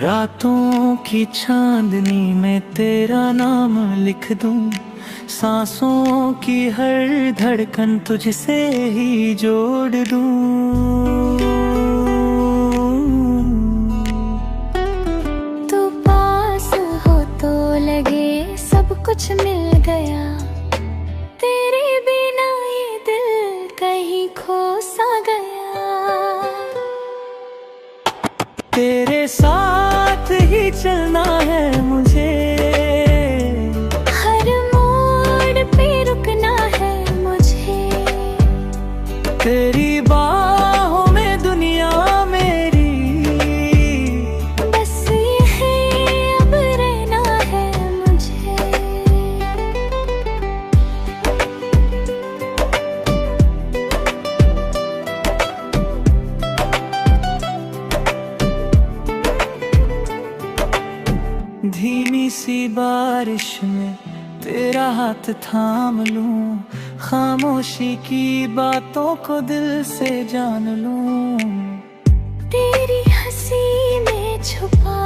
रातों की चांदनी में तेरा नाम लिख दूं, सांसों की हर धड़कन तुझसे ही जोड़ दूं। तू पास हो तो लगे सब कुछ मिल गया, तेरे बिना ये दिल कहीं खो सा गया। तेरे साथ ही चलना है मुझे, हर मोड़ पे रुकना है मुझे। तेरी बाहों में दुनिया मेरी, बस यही अब रहना है मुझे। धीमी सी बारिश में तेरा हाथ थाम लूं, खामोशी की बातों को दिल से जान लूं। तेरी हंसी में छुपा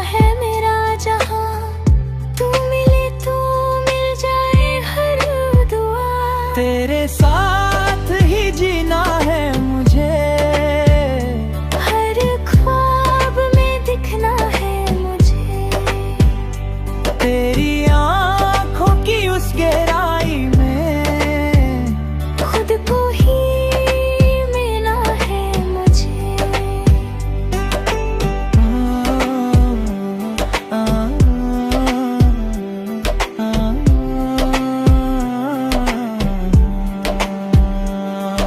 है मेरा जहां, तू मिले तो मिल जाए हर दुआ। तेरे साथ ही जीना है मुझे, हर ख्वाब में दिखना है मुझे। तेरी आँखों की उस गहराई में खुद को ही मिलना है मुझे।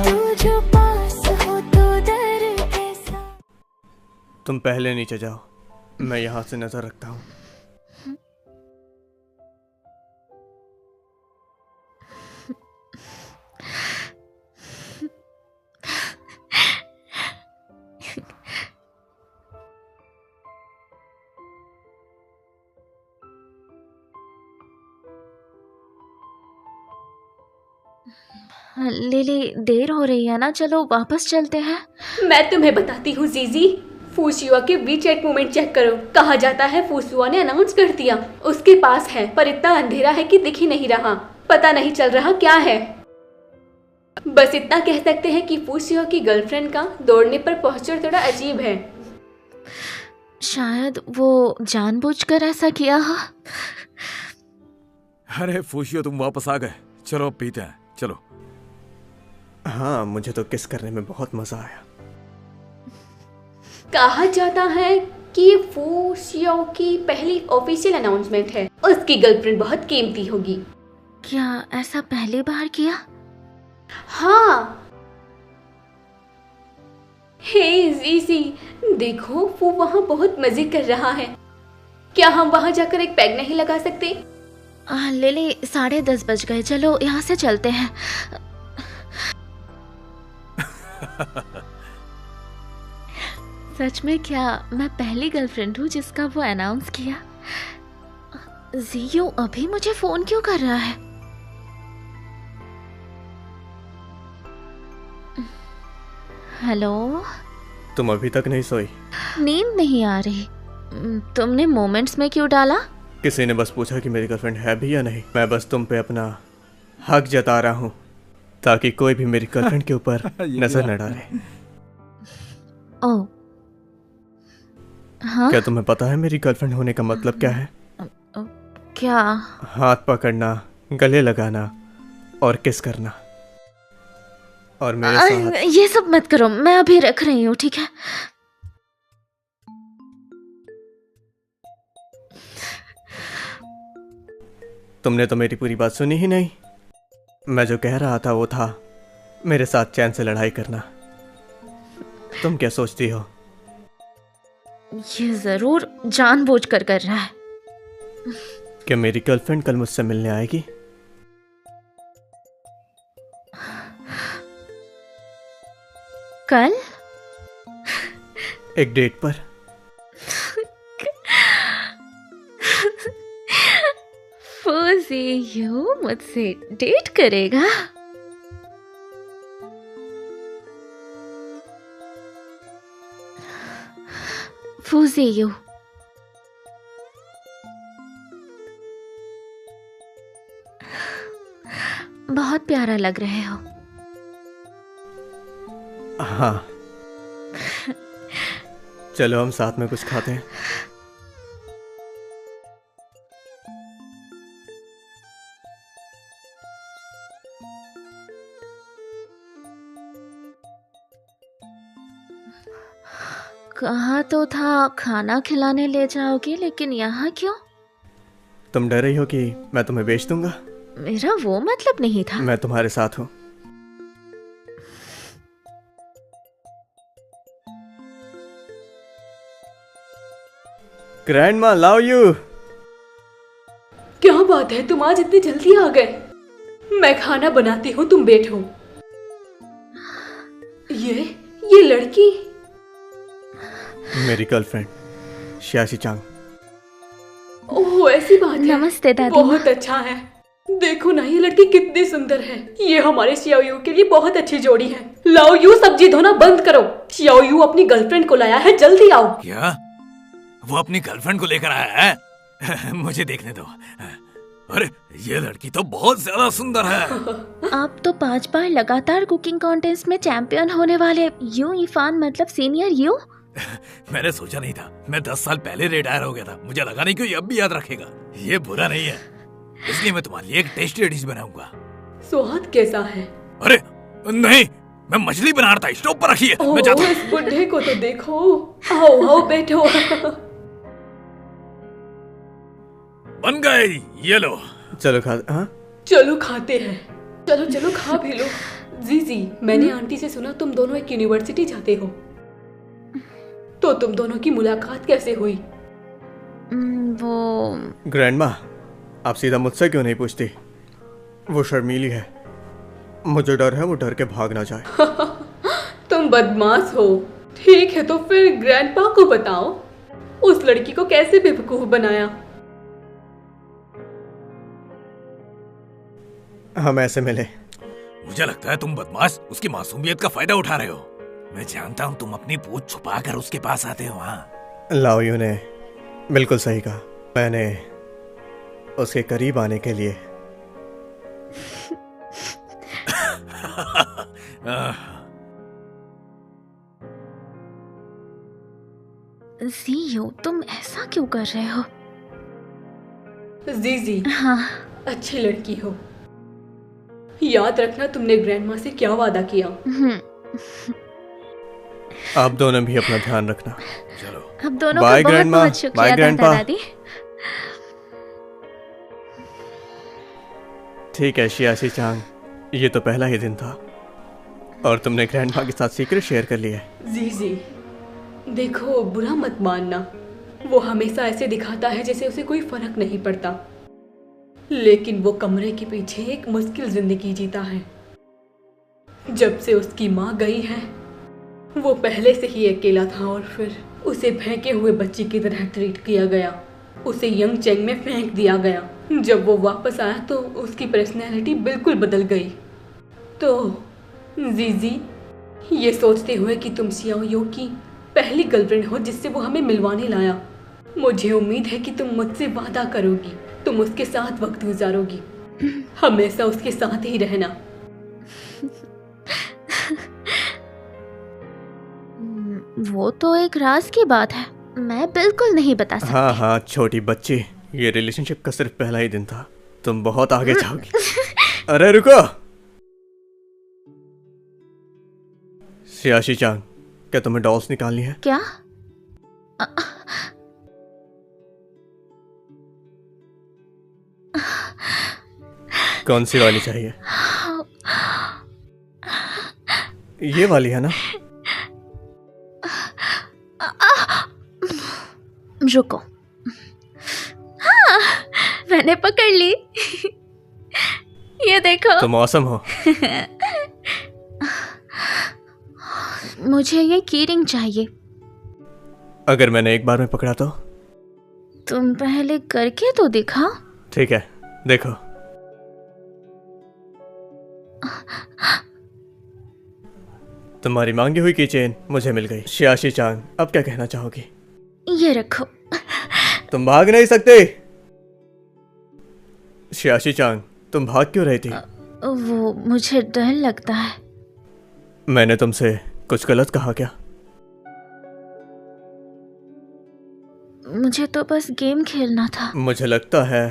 तू जो पास हो तो डर कैसा। तुम पहले नीचे जाओ, मैं यहाँ से नजर रखता हूँ। लिली, देर हो रही है ना, चलो वापस चलते हैं। मैं तुम्हें बताती हूँ जीजी, फूसिया के वीचैट मूवमेंट चेक करो। कहा जाता है फूसिया ने अनाउंस कर दिया उसके पास है, पर इतना अंधेरा है कि दिख ही नहीं रहा, पता नहीं चल रहा क्या है। बस इतना कह सकते हैं कि फूसिया की गर्लफ्रेंड का दौड़ने पर पोस्चर थोड़ा अजीब है। शायद वो जानबूझकर ऐसा किया हो। अरे फूशियो, तुम वापस आ गए, चलो अब पीते हैं, चलो। हाँ, मुझे तो किस करने में बहुत मजा आया। कहा जाता है कि फूसिया की पहली ऑफिशियल अनाउंसमेंट है, उसकी गर्लफ्रेंड बहुत कीमती होगी। क्या ऐसा पहली बार किया? हाँ। हे जीजी, देखो वो वहाँ बहुत मजे कर रहा है, क्या हम वहाँ जाकर एक पैग नहीं लगा सकते? लिली, 10:30 बज गए, चलो यहाँ से चलते हैं। सच में क्या मैं पहली गर्लफ्रेंड हूँ जिसका वो अनाउंस किया? जियो अभी मुझे फोन क्यों कर रहा है? हेलो, तुम अभी तक नहीं सोई? नींद नहीं आ रही। तुमने मोमेंट्स में क्यों डाला? किसी ने बस पूछा कि मेरी गर्लफ्रेंड है भी या नहीं। मैं बस तुम पे अपना हक जता रहा हूँ ताकि कोई भी मेरी गर्लफ्रेंड के ऊपर नजर न डाले। ओह, हाँ? क्या तुम्हें पता है मेरी गर्लफ्रेंड होने का मतलब क्या है? क्या? हाथ पकड़ना, गले लगाना और किस करना। और मेरे साथ ये सब मत करो, मैं अभी रख रही हूँ, ठीक है? तुमने तो मेरी पूरी बात सुनी ही नहीं। मैं जो कह रहा था वो था मेरे साथ चैन से लड़ाई करना। तुम क्या सोचती हो? ये जरूर जानबूझकर कर रहा है। क्या मेरी गर्लफ्रेंड कल मुझसे मिलने आएगी? कल? एक डेट पर। फूसियो मुझसे डेट करेगा? फूसियो, बहुत प्यारा लग रहे हो। हाँ, चलो हम साथ में कुछ खाते हैं। कहा तो था खाना खिलाने ले जाओगे, लेकिन यहाँ क्यों? तुम डर रही हो कि मैं तुम्हें बेच दूंगा? मेरा वो मतलब नहीं था। मैं तुम्हारे साथ हूँ। ग्रैंडमा, लाओ यू। क्या बात है, तुम आज इतनी जल्दी आ गए? मैं खाना बनाती हूँ, तुम बैठो। ये लड़की मेरी गर्लफ्रेंड शियाशी चांग। ओह, ऐसी बात है। नमस्ते दादी माँ। बहुत अच्छा है। देखो ना, ये लड़की कितनी सुंदर है। ये हमारे शियाओयू के लिए बहुत अच्छी जोड़ी है। लाओ यू, सब्जी धोना बंद करो। शियाओयू अपनी गर्लफ्रेंड को लाया है, जल्दी आओ। क्या वो अपनी गर्लफ्रेंड को लेकर आया है? मुझे देखने दो। अरे ये लड़की तो बहुत ज्यादा सुंदर है। आप तो 5 बार लगातार कुकिंग कॉन्टेस्ट में चैंपियन होने वाले यू इरफान, मतलब सीनियर यू। मैंने सोचा नहीं था। मैं 10 साल पहले रिटायर हो गया था। मुझे लगा नहीं कि ये अब भी याद रखेगा। ये बुरा नहीं है, इसलिए मैं तुम्हारे लिए एक टेस्टी डिश बनाऊंगा। स्वाद कैसा है? अरे नहीं, मैं मछली बना रहा था। स्टोव पर रखिए, मैं जाता हूँ। इस बुढ़े को तो देखो। आओ आओ, बैठो। बन गए, ये लो। चलो खा। हाँ, चलो खाते हैं। चलो चलो, खा भी लो। जीजी, मैंने आंटी से सुना तुम दोनों एक यूनिवर्सिटी जाते हो, तो तुम दोनों की मुलाकात कैसे हुई? वो ग्रैंडमा, आप सीधा मुझसे क्यों नहीं पूछती? वो शर्मीली है, मुझे डर है वो डर के भाग ना जाए। तुम बदमाश हो। ठीक है, तो फिर ग्रैंडपा को बताओ उस लड़की को कैसे बेवकूफ बनाया। हम ऐसे मिले। मुझे लगता है तुम बदमाश उसकी मासूमियत का फायदा उठा रहे हो। मैं जानता हूँ तुम अपनी पूछ छुपा कर उसके पास आते हो। हाँ, लाओयू ने बिल्कुल सही कहा। मैंने उसके करीब आने के लिए जीयू, तुम ऐसा क्यों कर रहे हो? जीजी, हाँ, अच्छी लड़की हो। याद रखना तुमने ग्रैंडमा से क्या वादा किया। आप दोनों भी अपना ध्यान रखना। चलो, अब दोनों बाय का बहुत ग्रैंडमा, बहुत शुक्रिया बाय ग्रैंडपा। दादा दादी। ठीक है शियाशी चांग, ये तो पहला ही दिन था और तुमने ग्रैंडमा के साथ सीक्रेट शेयर कर लिया है। जीजी, देखो, बुरा मत मानना। वो हमेशा ऐसे दिखाता है जैसे उसे कोई फर्क नहीं पड़ता, लेकिन वो कमरे के पीछे एक मुश्किल जिंदगी जीता है। जब से उसकी माँ गई है, वो पहले से ही अकेला था और फिर उसे फेंके हुए बच्चे की तरह ट्रीट किया गया। उसे यंग चेंग में फेंक दिया गया। जब वो वापस आया तो उसकी पर्सनैलिटी बिल्कुल बदल गई। तो जीजी, ये सोचते हुए कि तुम शियाओयू की पहली गर्लफ्रेंड हो जिससे वो हमें मिलवाने लाया, मुझे उम्मीद है कि तुम मुझसे वादा करोगी, तुम उसके साथ वक्त गुजारोगी, हमेशा उसके साथ ही रहना। वो तो एक राज की बात है, मैं बिल्कुल नहीं बता सकती। हाँ हाँ छोटी बच्ची, ये रिलेशनशिप का सिर्फ पहला ही दिन था, तुम बहुत आगे जाओगी। अरे रुको शियाशी चांग, क्या तुम्हें डॉल्स निकालनी है? क्या? कौन सी वाली चाहिए? ये वाली है ना? रुको, हाँ, मैंने पकड़ ली। ये देखो। तुम औसम हो। मुझे ये कीरिंग चाहिए। अगर मैंने एक बार में पकड़ा तो? तुम पहले करके तो दिखाओ। ठीक है, देखो। तुम्हारी मांगी हुई की चेन मुझे मिल गई। शियाशी चांग, अब क्या कहना चाहोगी? ये रखो। तुम भाग नहीं सकते। शियाशी चांग, तुम भाग क्यों रही थी? वो मुझे डर लगता है। मैंने तुमसे कुछ गलत कहा क्या? मुझे तो बस गेम खेलना था। मुझे लगता है।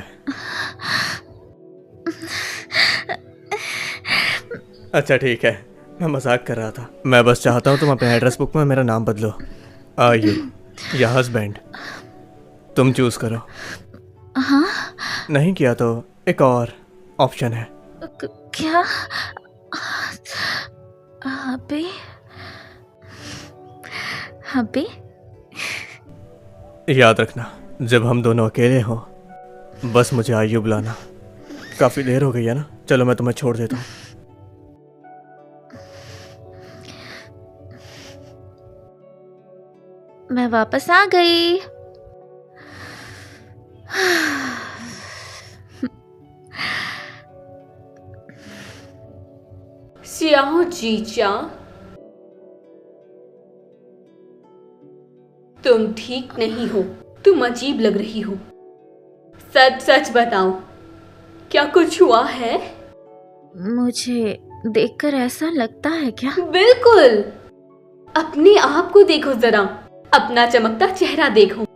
अच्छा ठीक है, मैं मजाक कर रहा था। मैं बस चाहता हूँ तुम अपने एड्रेस बुक में मेरा नाम बदलो। आयु या हस्बैंड, तुम चूज करो। हाँ? नहीं किया तो एक और ऑप्शन है। क्या? अभी अभी याद रखना, जब हम दोनों अकेले हों बस मुझे आयु बुलाना। काफी देर हो गई है ना, चलो मैं तुम्हें छोड़ देता हूँ। मैं वापस आ गई। सियाहो जीजा, तुम ठीक नहीं हो। तुम अजीब लग रही हो। सच सच बताओ, क्या कुछ हुआ है? मुझे देखकर ऐसा लगता है क्या? बिल्कुल। अपने आप को देखो जरा, अपना चमकता चेहरा देखो।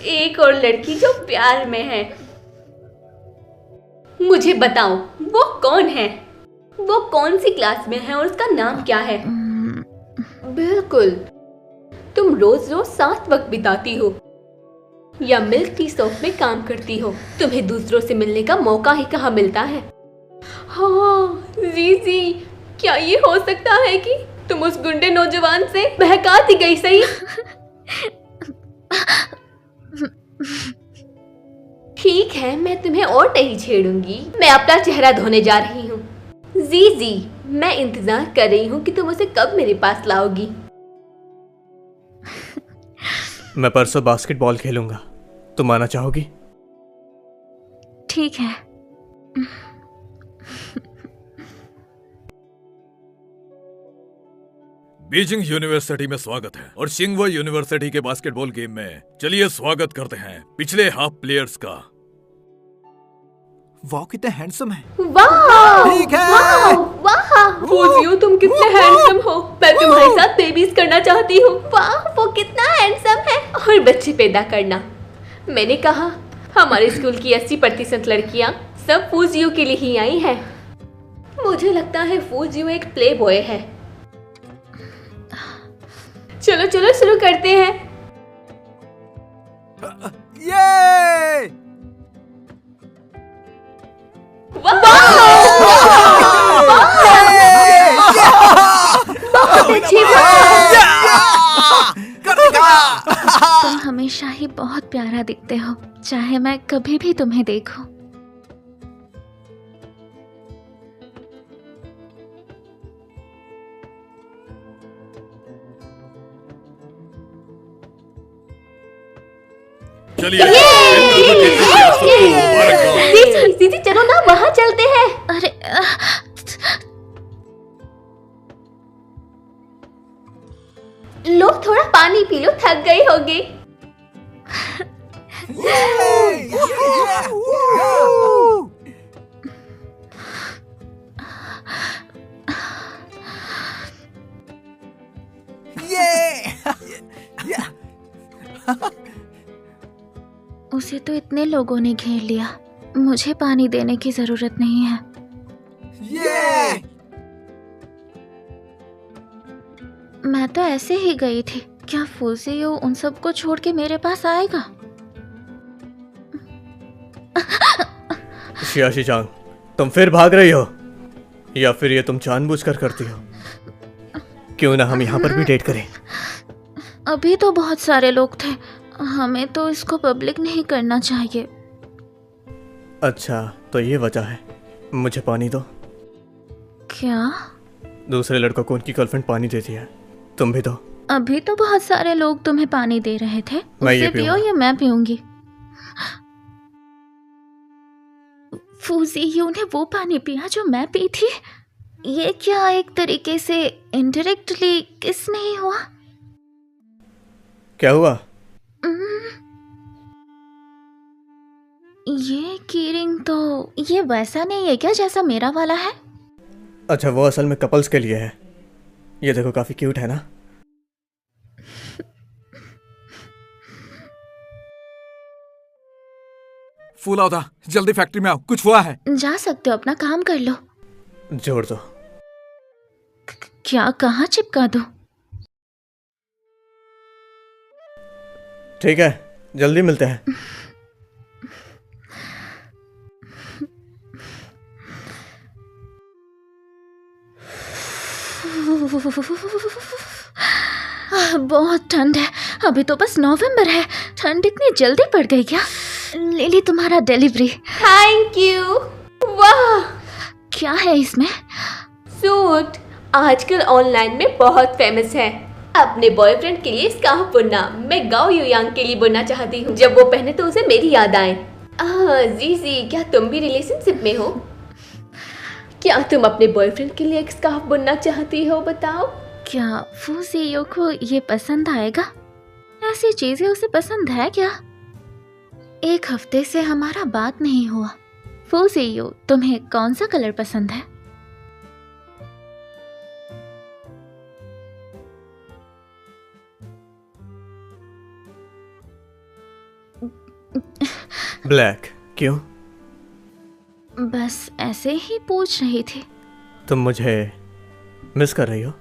एक और लड़की जो प्यार में है। मुझे बताओ वो कौन है? वो कौन सी क्लास में है और उसका नाम क्या है? बिल्कुल, तुम रोज रोज साथ वक्त बिताती हो या मिल्क टी शॉप में काम करती हो। तुम्हें दूसरों से मिलने का मौका ही कहाँ मिलता है। हाँ जीजी, क्या ये हो सकता है कि तुम उस गुंडे नौजवान से बहका दी गई? सही। ठीक है, मैं तुम्हें और नहीं छेड़ूंगी। मैं अपना चेहरा धोने जा रही हूँ। जीजी, मैं इंतजार कर रही हूँ कि तुम उसे कब मेरे पास लाओगी। मैं परसों बास्केटबॉल खेलूंगा, तुम आना चाहोगी? ठीक है। बीजिंग यूनिवर्सिटी में स्वागत है और शिंगवा यूनिवर्सिटी के बास्केटबॉल गेम में चलिए स्वागत करते हैं पिछले हाफ प्लेयर्स का। वाह कितने हैंडसम है। वाह ठीक है। वाह वाह, फूजियो तुम कितने हैंडसम हो। मैं तुम्हारे साथ बेबीज करना चाहती हूँ। वाह वो कितना हैंडसम है। और बच्चे पैदा करना। मैंने कहा हमारे स्कूल की 80% लड़कियाँ सब फूजियो के लिए ही आई हैं। मुझे लगता है फूजियो एक प्ले बॉय है। चलो चलो शुरू करते हैं। ये बहुत अच्छी तुम हमेशा ही बहुत प्यारा दिखते हो, चाहे मैं कभी भी तुम्हें देखूं। चलिए दीदी चलो ना, वहाँ चलते हैं। अरे लो थोड़ा पानी पी लो, थक गए होगे। उसे तो इतने लोगों ने घेर लिया, मुझे पानी देने की जरूरत नहीं है। मैं तो ऐसे ही गई थी, क्या फूजियो उन सबको छोड़ के मेरे पास आएगा? शियाशी-चांग, तुम फिर भाग रही हो या फिर ये तुम जानबूझकर करती हो? क्यों ना हम यहाँ पर भी डेट करें? अभी तो बहुत सारे लोग थे, हमें तो इसको पब्लिक नहीं करना चाहिए। अच्छा तो ये वजह है। मुझे पानी दो। क्या? दूसरे लड़कों को उनकी गर्लफ्रेंड पानी देती है, तुम भी दो। अभी तो बहुत सारे लोग तुम्हें पानी दे रहे थे, मैं ये उसे पियो पीऊंगा। या मैं पीऊंगी। फूजियो ने वो पानी पिया जो मैं पी थी। ये क्या एक तरीके से इनडायरेक्टली किस नहीं हुआ? क्या हुआ? ये कीरिंग तो ये वैसा नहीं है क्या जैसा मेरा वाला है? अच्छा, वो असल में कपल्स के लिए है। ये देखो, काफी क्यूट है ना। फूल आओ था, जल्दी फैक्ट्री में आओ, कुछ हुआ है। जा सकते हो, अपना काम कर लो। जोड़ दो। क्या कहाँ चिपका दो? ठीक है, जल्दी मिलते हैं। बहुत ठंड है। अभी तो बस नवंबर है, ठंड इतनी जल्दी पड़ गई क्या? ले ली तुम्हारा डिलीवरी। Thank you. वाह, क्या है इसमें? सूट आजकल ऑनलाइन में बहुत फेमस है। अपने बॉयफ्रेंड के लिए स्कार्फ बुनना। मैं गाओ युयांग के लिए बुनना चाहती हूँ। जब वो पहने तो उसे मेरी याद आए। जीजी, क्या तुम भी रिलेशनशिप में हो? क्या तुम अपने बॉयफ्रेंड के लिए एक स्कार्फ बुनना चाहती हो? बताओ। क्या फूजियो को ये पसंद आएगा? ऐसी चीजें उसे पसंद है क्या? एक हफ्ते से हमारा बात नहीं हुआ। फूजियो, तुम्हें कौन सा कलर पसंद है? ब्लैक। क्यों? बस ऐसे ही पूछ रही थी। तुम मुझे मिस कर रही हो?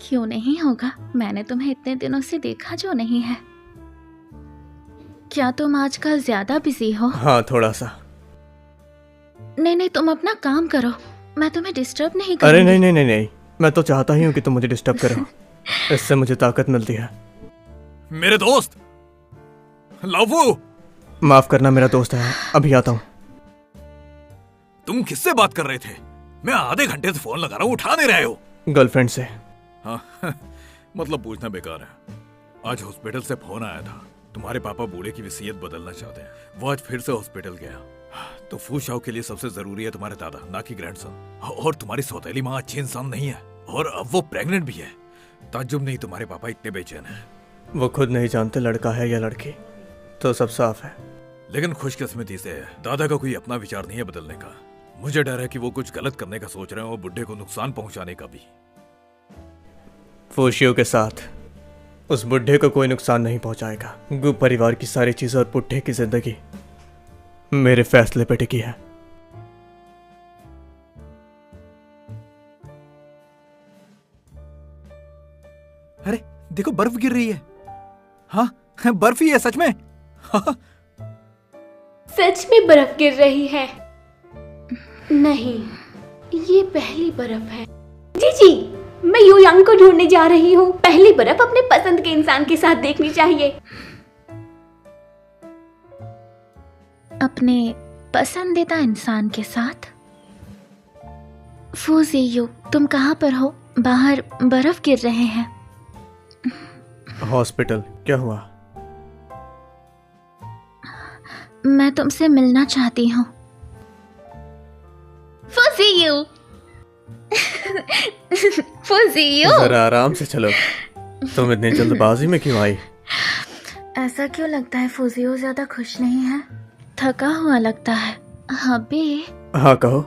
क्यों नहीं होगा, मैंने तुम्हें इतने दिनों से देखा जो नहीं है। क्या तुम आजकल ज्यादा बिजी हो? हाँ, थोड़ा सा। नहीं, तुम अपना काम करो, मैं तुम्हें डिस्टर्ब नहीं अरे करूंगी। नहीं, मैं तो चाहता ही हूँ कि तुम मुझे डिस्टर्ब करो। इससे मुझे ताकत मिलती है। मेरे दोस्त लावू, माफ करना, मेरा दोस्त है। अभी आता हूँ। तुम किससे बात कर रहे थे? मैं आधे घंटे से फोन लगा रहा हूँ, उठा नहीं रहे हो। गर्लफ्रेंड से। हाँ, मतलब पूछना बेकार है। आज हॉस्पिटल से फोन आया था, तुम्हारे पापा बूढ़े की वसीयत बदलना चाहते हैं। वो आज फिर से हॉस्पिटल गया। तो फूशाओ के लिए सबसे जरूरी है तुम्हारे दादा, ना कि ग्रैंडसन। और तुम्हारी सौतेली माँ अच्छी इंसान नहीं है, और अब वो प्रेग्नेंट भी है। ताज्जुब नहीं तुम्हारे पापा इतने बेचैन हैं। वो खुद नहीं जानते लड़का है या लड़की, तो सब साफ है। लेकिन खुशकिस्मती से दादा का कोई अपना विचार नहीं है बदलने का। मुझे डर है कि वो कुछ गलत करने का सोच रहे हैं, और बुड्ढे को नुकसान पहुंचाने का भी। फूशियो के साथ उस बुढ़े को कोई नुकसान नहीं पहुंचाएगा। गु परिवार की सारी चीजें और बुढ़े की जिंदगी मेरे फैसले पे टिकी है। अरे देखो, बर्फ गिर रही है। हाँ, बर्फ ही है सच में। हाँ। सच में बर्फ गिर रही है? नहीं, ये पहली बर्फ है। जीजी, मैं युयांग को ढूंढने जा रही हूँ। पहली बर्फ अपने पसंद के इंसान के साथ देखनी चाहिए। अपने पसंदीदा इंसान के साथ? फूजियो, तुम कहाँ पर हो? बाहर बर्फ गिर रहे हैं। हॉस्पिटल। क्या हुआ? मैं तुमसे मिलना चाहती हूँ। फूजियो। फूजियो, जरा आराम से चलो। तुम इतनी जल्दबाजी में क्यों आई? ऐसा क्यों लगता है फूजियो ज्यादा खुश नहीं है? थका हुआ लगता है। हबी, हाँ कहो।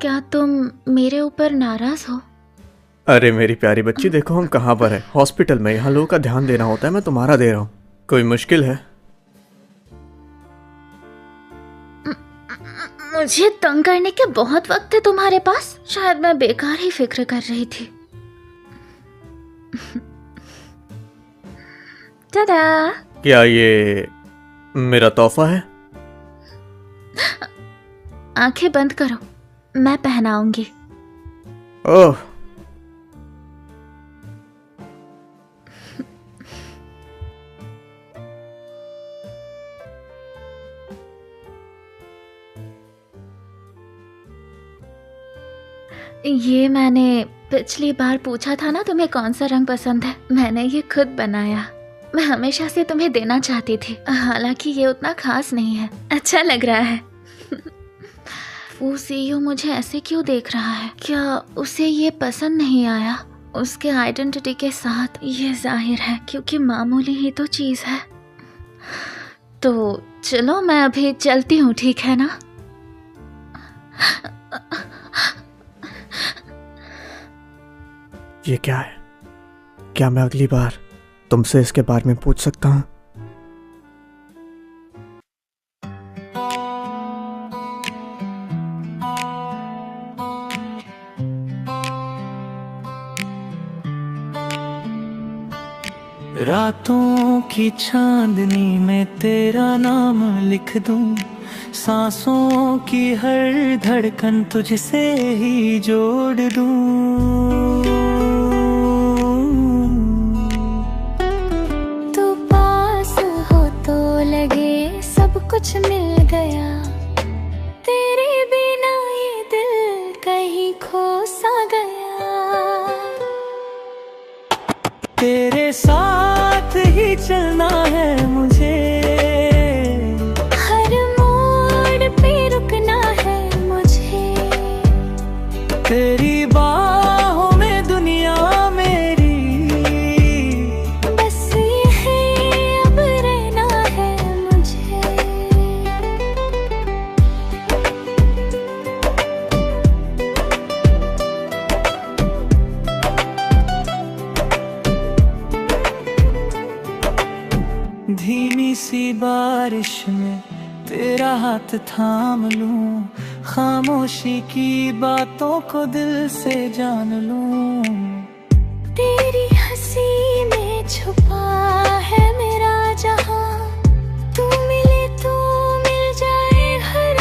क्या तुम मेरे ऊपर नाराज हो? अरे मेरी प्यारी बच्ची, देखो हम कहाँ पर हैं। हॉस्पिटल में। यहाँ लोगों का ध्यान देना होता है, मैं तुम्हारा दे रहा हूँ। कोई मुश्किल है? मुझे तंग करने के बहुत वक्त है तुम्हारे पास। शायद मैं बेकार ही फिक्र कर रही थी। टाडा। क्या ये मेरा तोहफा है? आंखें बंद करो, मैं पहनाऊंगी। ओह, ये मैंने पिछली बार पूछा था ना तुम्हें कौन सा रंग पसंद है। मैंने ये खुद बनाया। मैं हमेशा से तुम्हें देना चाहती थी, हालांकि ये उतना खास नहीं है। अच्छा लग रहा है। फूजियो मुझे ऐसे क्यों देख रहा है? क्या उसे ये पसंद नहीं आया? उसके आइडेंटिटी के साथ ये जाहिर है, क्योंकि मामूली ही तो चीज है। तो चलो मैं अभी चलती हूँ, ठीक है ना? ये क्या है? क्या मैं अगली बार तुमसे इसके बारे में पूछ सकता हूँ? रातों की चांदनी में तेरा नाम लिख दूं, सांसों की हर धड़कन तुझसे ही जोड़ दूं। तू पास हो तो लगे सब कुछ मिल गया, तेरे बिना ये दिल कहीं खो सा गया। तेरे साथ ही चलना है मुझे, हर मोड़ पे रुकना है मुझे। तेरी बाहों में दुनिया मेरी, बस यही अब रहना है मुझे। धीमी सी बारिश में तेरा हाथ थाम लूं, खामोशी की बातों को दिल से जान लूं। तेरी हंसी में छुपा है मेरा जहां, तू मिले तो मिल जाए हर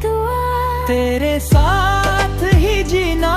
दुआ। तेरे साथ ही जीना